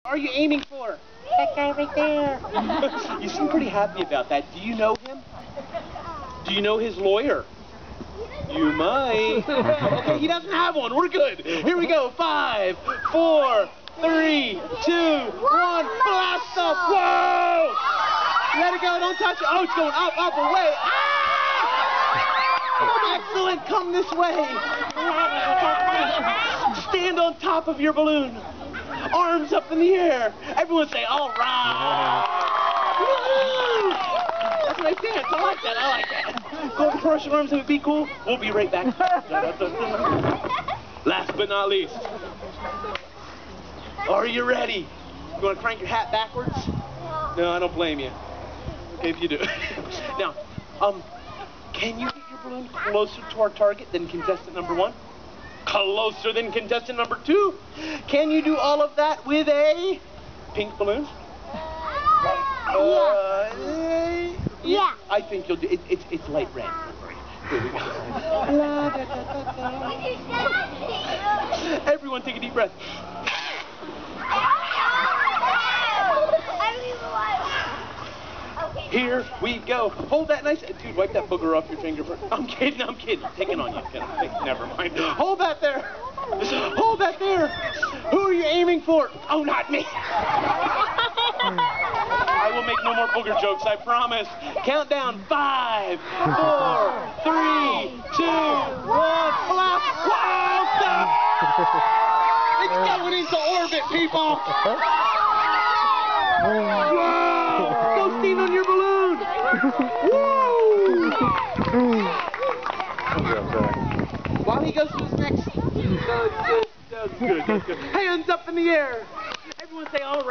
are you aiming for? That guy right there. You seem pretty happy about that. Do you know him? Do you know his lawyer? You might. Okay, he doesn't have one. We're good. Here we go. 5, 4, 3, 2, 1. Blast off. Whoa! Let it go. Don't touch it. Oh, it's going up, up, away. Ah! Excellent. Come this way. Stand on top of your balloon. Arms up in the air. Everyone say, all right. Woo! That's my dance. I like that. I like that. Go up and cross your arms and be cool. We'll be right back. Last but not least. Are you ready? You want to crank your hat backwards? No, I don't blame you. Okay, if you do. Now, can you get your balloon closer to our target than contestant number 1? Closer than contestant number 2? Can you do all of that with a pink balloon? Yeah. I think you'll do it. It's light red. Here we go. Everyone take a deep breath. Here we go. Hold that nice. Dude, wipe that booger off your finger. I'm kidding. I'm kidding. Taking on you. Never mind. Hold that there. Hold that there. Who are you aiming for? Oh, not me. I will make no more booger jokes, I promise. Countdown. 5, 4, 3, 2, 1. Blast. Wow, stop. It's going into orbit, people. Whoa! Go stand on your balloon! Woo! While he goes to his next... Good. Hands up in the air. Everyone say, all right.